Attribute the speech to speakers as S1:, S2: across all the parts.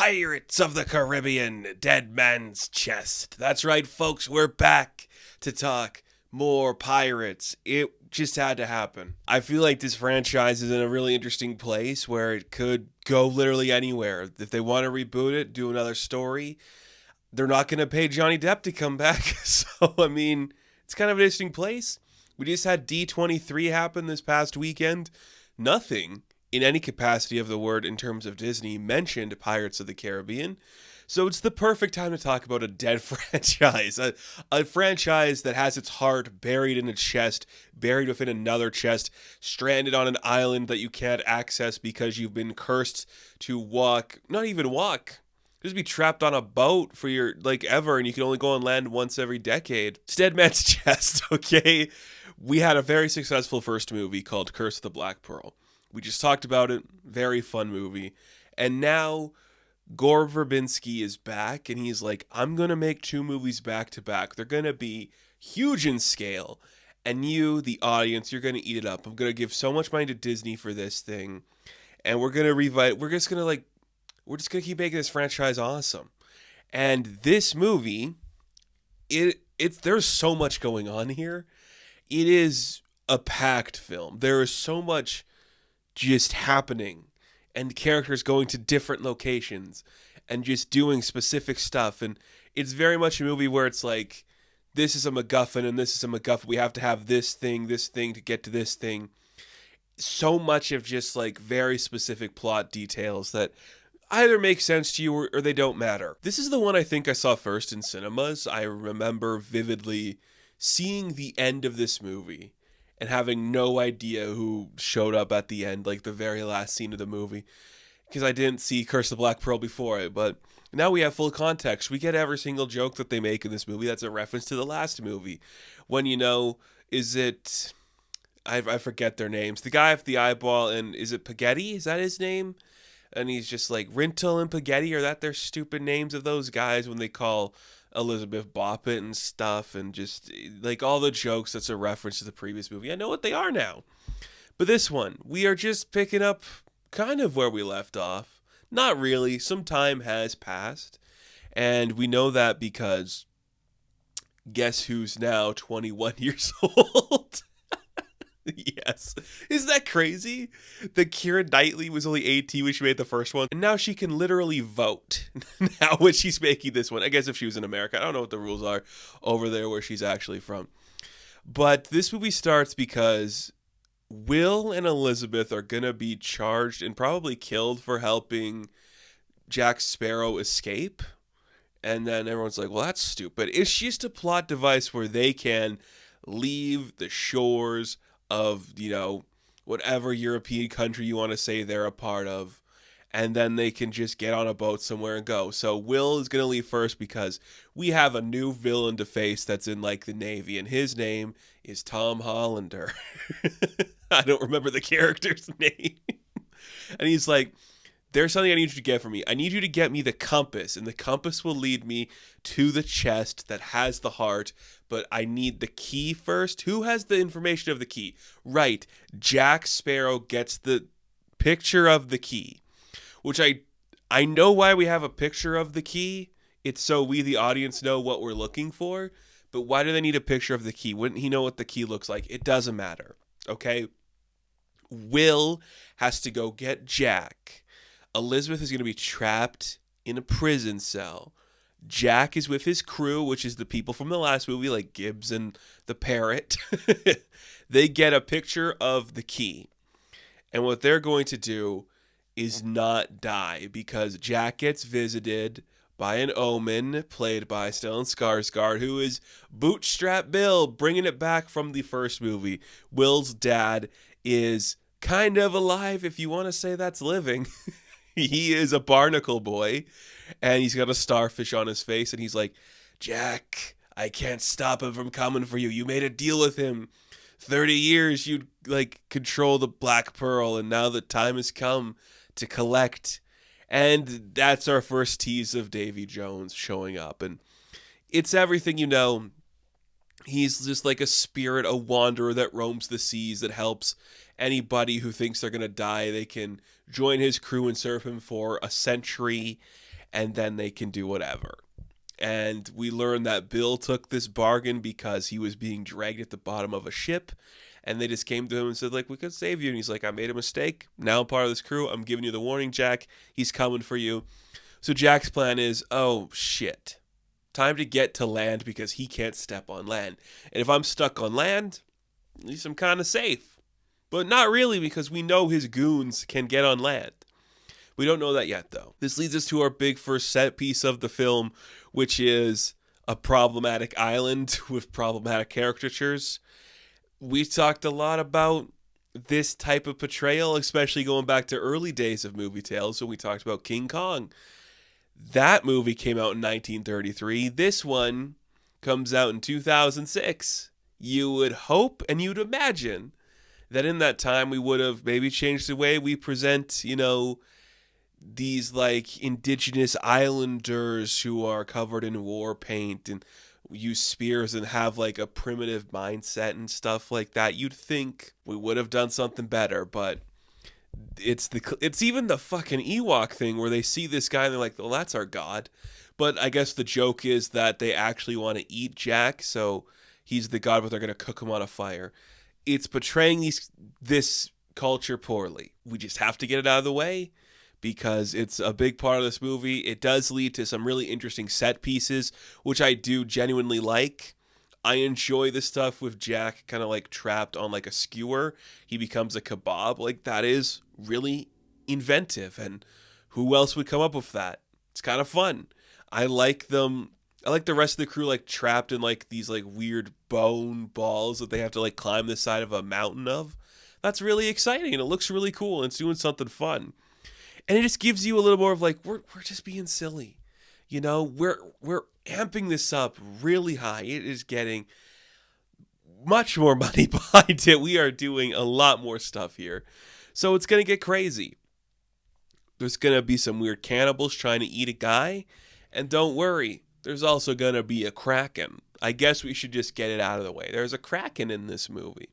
S1: Pirates of the Caribbean, Dead Man's Chest. That's right, folks, we're back to talk more pirates. It just had to happen. I feel like this franchise is in a really interesting place where it could go literally anywhere. If they want to reboot it, do another story, they're not going to pay Johnny Depp to come back. So, I mean, it's kind of an interesting place. We just had D23 happen this past weekend. Nothing in any capacity of the word in terms of Disney mentioned Pirates of the Caribbean. So it's the perfect time to talk about a dead franchise, a franchise that has its heart buried in its chest, buried within another chest, stranded on an island that you can't access because you've been cursed to walk, not even walk, just be trapped on a boat for your, ever, and you can only go on land once every decade. It's Dead Man's Chest, okay? We had a very successful first movie called Curse of the Black Pearl. We just talked about it. Very fun movie. And now Gore Verbinski is back, and he's like, I'm going to make two movies back to back. They're going to be huge in scale. And you, the audience, you're going to eat it up. I'm going to give so much money to Disney for this thing. And we're going to revive. We're just going to keep making this franchise awesome. And this movie, there's so much going on here. It is a packed film. There is so much just happening, and characters going to different locations and just doing specific stuff. And it's very much a movie where it's like, this is a MacGuffin and this is a MacGuffin. We have to have this thing to get to this thing. So much of just very specific plot details that either make sense to you or they don't matter. This is the one I think I saw first in cinemas. I remember vividly seeing the end of this movie and having no idea who showed up at the end, the very last scene of the movie, because I didn't see Curse of the Black Pearl before it. But now we have full context. We get every single joke that they make in this movie that's a reference to the last movie. When, is it... I forget their names. The guy with the eyeball, and is it Spaghetti? Is that his name? And he's just like, Rintel and Spaghetti, are that their stupid names of those guys when they call Elizabeth Boppet and stuff, and just all the jokes that's a reference to the previous movie. I know what they are now. But this one, we are just picking up kind of where we left off. Not really. Some time has passed. And we know that because guess who's now 21 years old? Yes. Isn't that crazy? That Keira Knightley was only 18 when she made the first one, and now she can literally vote now when she's making this one. I guess if she was in America. I don't know what the rules are over there where she's actually from. But this movie starts because Will and Elizabeth are going to be charged and probably killed for helping Jack Sparrow escape. And then everyone's like, well, that's stupid. It's just a plot device where they can leave the shores of, whatever European country you want to say they're a part of, and then they can just get on a boat somewhere and go. So Will is going to leave first because we have a new villain to face that's in, the Navy, and his name is Tom Hollander. I don't remember the character's name. And he's like, there's something I need you to get for me. I need you to get me the compass, and the compass will lead me to the chest that has the heart, but I need the key first. Who has the information of the key? Right, Jack Sparrow gets the picture of the key, which I know why we have a picture of the key. It's so we, the audience, know what we're looking for, but why do they need a picture of the key? Wouldn't he know what the key looks like? It doesn't matter, okay? Will has to go get Jack. Elizabeth is going to be trapped in a prison cell. Jack is with his crew, which is the people from the last movie, like Gibbs and the parrot. They get a picture of the key. And what they're going to do is not die, because Jack gets visited by an omen played by Stellan Skarsgård, who is Bootstrap Bill, bringing it back from the first movie. Will's dad is kind of alive, if you want to say that's living. He is a barnacle boy, and he's got a starfish on his face, and he's like, Jack, I can't stop him from coming for you. You made a deal with him. 30 years you'd control the Black Pearl, and now the time has come to collect. And that's our first tease of Davy Jones showing up, and it's everything you know. He's just like a spirit, a wanderer that roams the seas, that helps anybody who thinks they're going to die. They can join his crew and serve him for a century. and then they can do whatever. And we learn that Bill took this bargain because he was being dragged at the bottom of a ship, and they just came to him and said, like, we could save you. And he's like, I made a mistake. Now I'm part of this crew. I'm giving you the warning, Jack. He's coming for you. So Jack's plan is, oh, shit. Time to get to land because he can't step on land. And if I'm stuck on land, at least I'm kind of safe. But not really, because we know his goons can get on land. We don't know that yet, though. This leads us to our big first set piece of the film, which is a problematic island with problematic caricatures. We talked a lot about this type of portrayal, especially going back to early days of movie tales when we talked about King Kong. That movie came out in 1933. This one comes out in 2006. You would hope and you'd imagine that in that time we would have maybe changed the way we present, these like indigenous islanders who are covered in war paint and use spears and have like a primitive mindset and stuff like that. You'd think we would have done something better, but it's even the fucking Ewok thing where they see this guy and they're like, well, that's our god. But I guess the joke is that they actually want to eat Jack, so he's the god, but they're going to cook him on a fire. It's portraying this culture poorly. We just have to get it out of the way because it's a big part of this movie. It does lead to some really interesting set pieces, which I do genuinely like. I enjoy the stuff with Jack kind of like trapped on like a skewer. He becomes a kebab. Like, that is really inventive. And who else would come up with that? It's kind of fun. I like them. I like the rest of the crew like trapped in like these like weird bone balls that they have to like climb the side of a mountain of. That's really exciting and it looks really cool and it's doing something fun. And it just gives you a little more of like, we're just being silly. We're amping this up really high. It is getting much more money behind it. We are doing a lot more stuff here. So it's going to get crazy. There's going to be some weird cannibals trying to eat a guy. And don't worry, there's also going to be a Kraken. I guess we should just get it out of the way. There's a Kraken in this movie.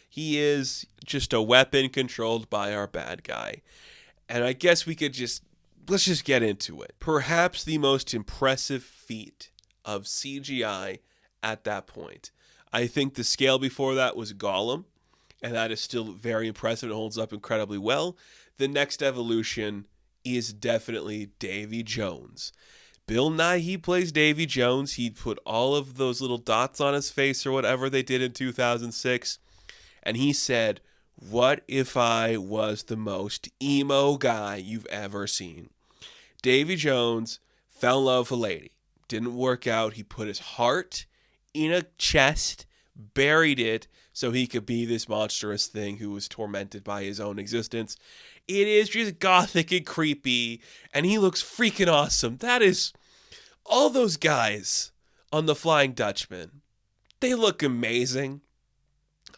S1: He is just a weapon controlled by our bad guy. And I guess let's just get into it. Perhaps the most impressive feat of CGI at that point. I think the scale before that was Gollum, and that is still very impressive. It holds up incredibly well. The next evolution is definitely Davy Jones. Bill Nye, he plays Davy Jones. He put all of those little dots on his face or whatever they did in 2006, and he said, what if I was the most emo guy you've ever seen? Davy Jones fell in love with a lady. Didn't work out. He put his heart in a chest, buried it, so he could be this monstrous thing who was tormented by his own existence. It is just gothic and creepy, and he looks freaking awesome. That is, all those guys on the Flying Dutchman, they look amazing.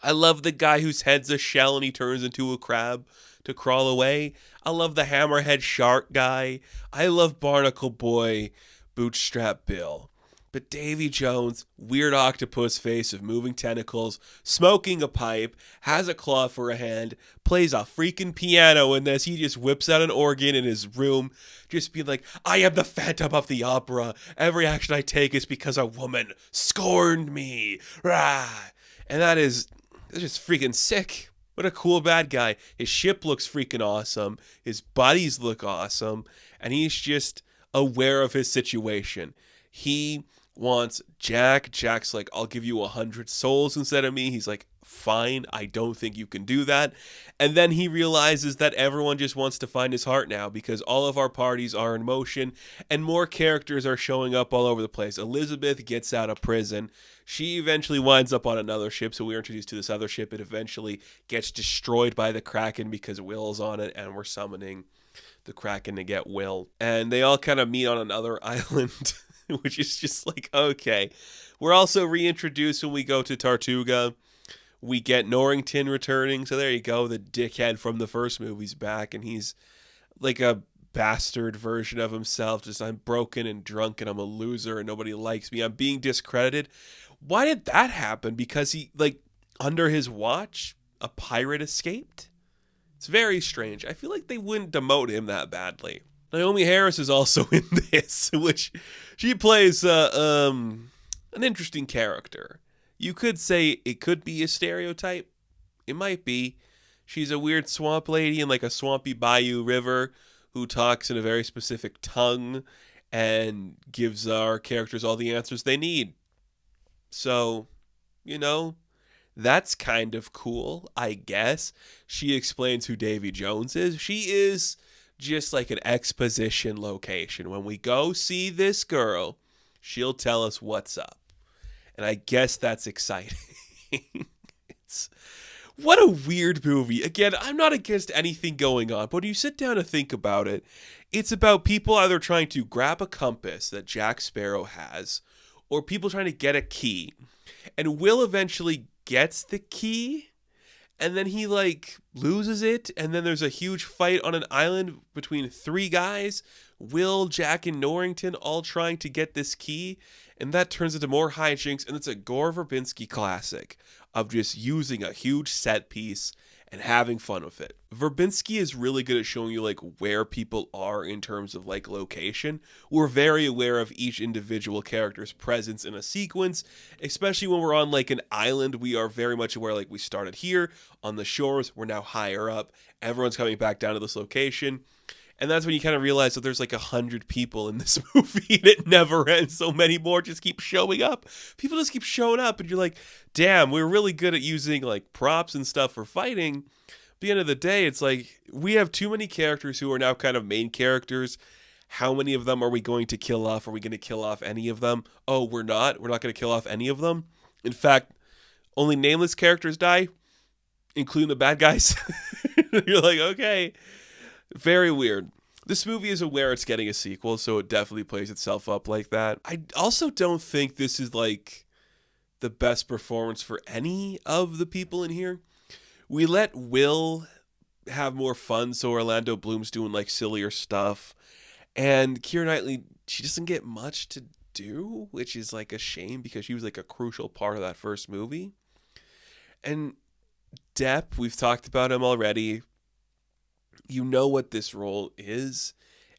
S1: I love the guy whose head's a shell and he turns into a crab to crawl away. I love the hammerhead shark guy. I love Barnacle Boy, Bootstrap Bill. But Davy Jones, weird octopus face with moving tentacles, smoking a pipe, has a claw for a hand, plays a freaking piano in this. He just whips out an organ in his room, just being like, I am the Phantom of the Opera. Every action I take is because a woman scorned me. Rah! And that's just freaking sick. What a cool bad guy. His ship looks freaking awesome. His buddies look awesome. And he's just aware of his situation. He wants Jack. Jack's like, I'll give you 100 souls instead of me. He's like, fine, I don't think you can do that. And then he realizes that everyone just wants to find his heart now because all of our parties are in motion and more characters are showing up all over the place. Elizabeth gets out of prison. She eventually winds up on another ship, so we're introduced to this other ship. It eventually gets destroyed by the Kraken because Will's on it, and we're summoning the Kraken to get Will. And they all kind of meet on another island, which is just like, okay. We're also reintroduced when we go to Tortuga. We get Norrington returning, so there you go. The dickhead from the first movie's back, and he's like a bastard version of himself. Just, I'm broken and drunk, and I'm a loser, and nobody likes me. I'm being discredited. Why did that happen? Because he, like, under his watch, a pirate escaped? It's very strange. I feel like they wouldn't demote him that badly. Naomi Harris is also in this, which she plays an interesting character. You could say it could be a stereotype. It might be. She's a weird swamp lady in like a swampy bayou river who talks in a very specific tongue and gives our characters all the answers they need. So, you know, that's kind of cool, I guess. She explains who Davy Jones is. She is just like an exposition location. When we go see this girl, she'll tell us what's up. And I guess that's exciting. It's what a weird movie. Again, I'm not against anything going on, but when you sit down and think about it, it's about people either trying to grab a compass that Jack Sparrow has, or people trying to get a key. And Will eventually gets the key, and then he like loses it, and then there's a huge fight on an island between three guys, Will, Jack, and Norrington, all trying to get this key, and that turns into more hijinks, and it's a Gore Verbinski classic of just using a huge set piece and having fun with it. Verbinski is really good at showing you like where people are in terms of like location. We're very aware of each individual character's presence in a sequence, especially when we're on like an island. We are very much aware like we started here on the shores, we're now higher up, everyone's coming back down to this location. And that's when you kind of realize that there's like 100 people in this movie and it never ends. So many more just keep showing up. People just keep showing up and you're like, damn, we're really good at using like props and stuff for fighting. At the end of the day, it's like we have too many characters who are now kind of main characters. How many of them are we going to kill off? Are we going to kill off any of them? Oh, we're not. We're not going to kill off any of them. In fact, only nameless characters die, including the bad guys. You're like, okay. Very weird. This movie is aware it's getting a sequel, so it definitely plays itself up like that. I also don't think this is like the best performance for any of the people in here. We let Will have more fun, so Orlando Bloom's doing like sillier stuff. And Keira Knightley, she doesn't get much to do, which is like a shame because she was like a crucial part of that first movie. And Depp, we've talked about him already. You know what this role is,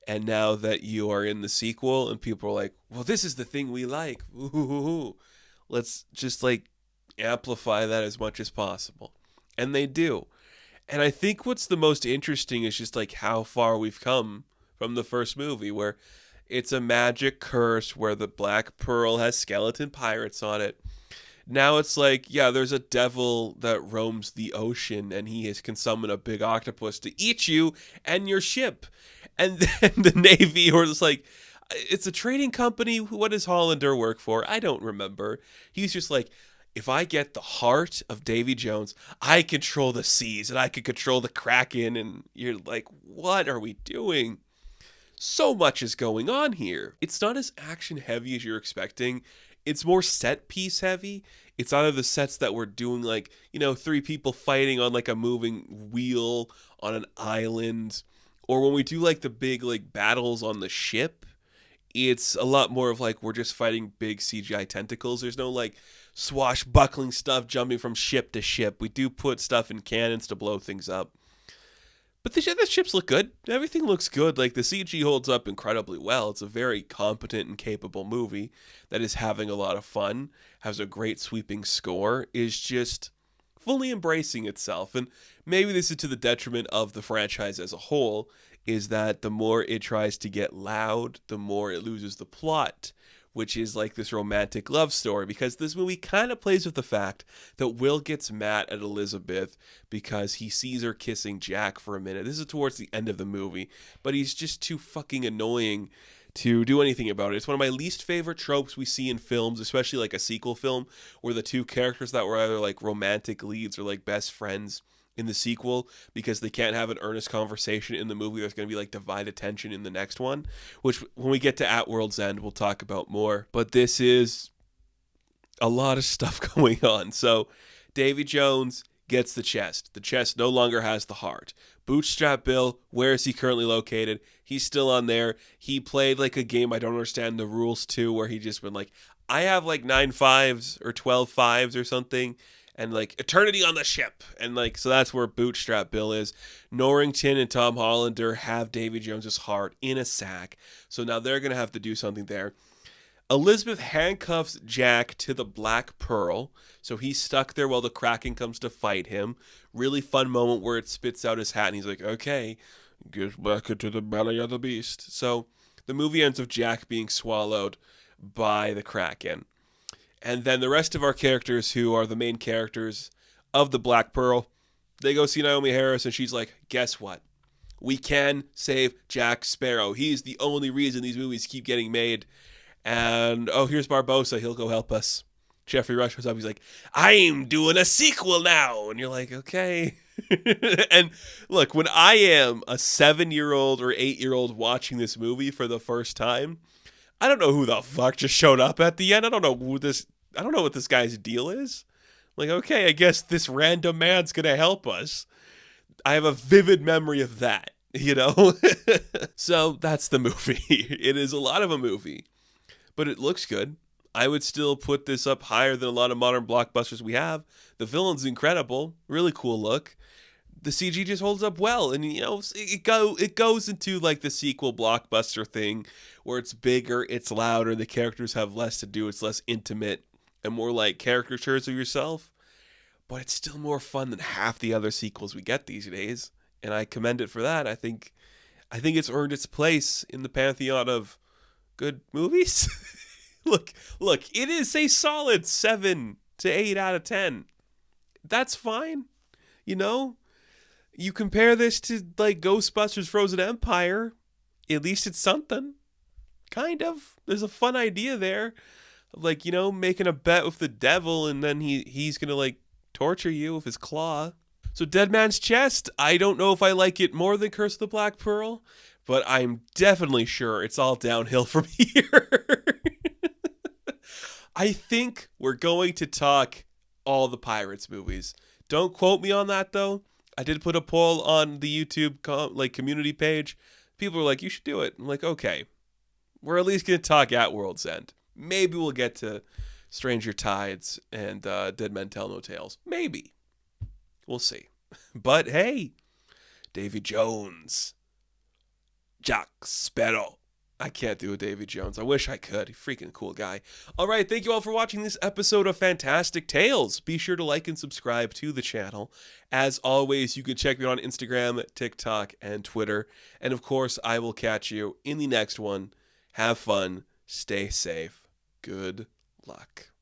S1: and now that you are in the sequel and people are like, well, this is the thing we like, ooh, let's just like amplify that as much as possible. And they do. And I think what's the most interesting is just like how far we've come from the first movie, where it's a magic curse where the Black Pearl has skeleton pirates on it. Now it's like, yeah, there's a devil that roams the ocean and can summon a big octopus to eat you and your ship. And then the Navy, or it's like, it's a trading company. What does Hollander work for? I don't remember. He's just like, if I get the heart of Davy Jones, I control the seas and I can control the Kraken. And you're like, what are we doing? So much is going on here. It's not as action heavy as you're expecting. It's more set piece heavy. It's either the sets that we're doing like, you know, three people fighting on like a moving wheel on an island, or when we do like the big like battles on the ship, it's a lot more of like we're just fighting big CGI tentacles. There's no like swashbuckling stuff jumping from ship to ship. We do put stuff in cannons to blow things up. But the ships look good. Everything looks good. Like the CG holds up incredibly well. It's a very competent and capable movie that is having a lot of fun, has a great sweeping score, is just fully embracing itself. And maybe this is to the detriment of the franchise as a whole, is that the more it tries to get loud, the more it loses the plot, which is like this romantic love story, because this movie kind of plays with the fact that Will gets mad at Elizabeth because he sees her kissing Jack for a minute. This is towards the end of the movie, but he's just too fucking annoying to do anything about it. It's one of my least favorite tropes we see in films, especially like a sequel film, where the two characters that were either like romantic leads or like best friends in the sequel, because they can't have an earnest conversation in the movie, there's going to be like divided attention in the next one, which when we get to At World's End we'll talk about more. But this is a lot of stuff going on. So Davy Jones gets the chest. The chest no longer has the heart. Bootstrap Bill, where is he currently located? He's still on there. He played like a game I don't understand the rules to, where he just been like, I have like 9 5s or 12 5s or something, and like eternity on the ship. And like, so that's where Bootstrap Bill is. Norrington and Tom Hollander have Davy Jones's heart in a sack. So now they're going to have to do something there. Elizabeth handcuffs Jack to the Black Pearl, so he's stuck there while the Kraken comes to fight him. Really fun moment where it spits out his hat and he's like, okay, get back into the belly of the beast. So the movie ends with Jack being swallowed by the Kraken. And then the rest of our characters, who are the main characters of the Black Pearl, they go see Naomi Harris and she's like, guess what? We can save Jack Sparrow. He's the only reason these movies keep getting made. And, oh, here's Barbossa. He'll go help us. Jeffrey Rush shows up. He's like, I'm doing a sequel now. And you're like, okay. And look, when I am a 7-year-old or 8-year-old watching this movie for the first time, I don't know who the fuck just showed up at the end. I don't know what this guy's deal is. Like, okay, I guess this random man's going to help us. I have a vivid memory of that, you know? So that's the movie. It is a lot of a movie. But it looks good. I would still put this up higher than a lot of modern blockbusters we have. The villain's incredible. Really cool look. The CG just holds up well. And, you know, it goes into, like, the sequel blockbuster thing where it's bigger, it's louder, the characters have less to do, it's less intimate, and more like caricatures of yourself. But it's still more fun than half the other sequels we get these days. And I commend it for that. I think it's earned its place in the pantheon of good movies. Look, it is a solid 7 to 8 out of 10. That's fine. You know, you compare this to like Ghostbusters Frozen Empire, at least it's something. Kind of. There's a fun idea there of like, you know, making a bet with the devil and then he's going to like torture you with his claw. So Dead Man's Chest, I don't know if I like it more than Curse of the Black Pearl, but I'm definitely sure it's all downhill from here. I think we're going to talk all the Pirates movies. Don't quote me on that, though. I did put a poll on the YouTube community page. People were like, you should do it. I'm like, okay. We're at least going to talk At World's End. Maybe we'll get to Stranger Tides and Dead Men Tell No Tales. Maybe. We'll see. But hey, Davy Jones. Jack Sparrow. I can't do a Davy Jones. I wish I could. Freaking cool guy. All right, thank you all for watching this episode of Fantastic Tales. Be sure to like and subscribe to the channel. As always, you can check me on Instagram, TikTok, and Twitter. And of course, I will catch you in the next one. Have fun. Stay safe. Good luck.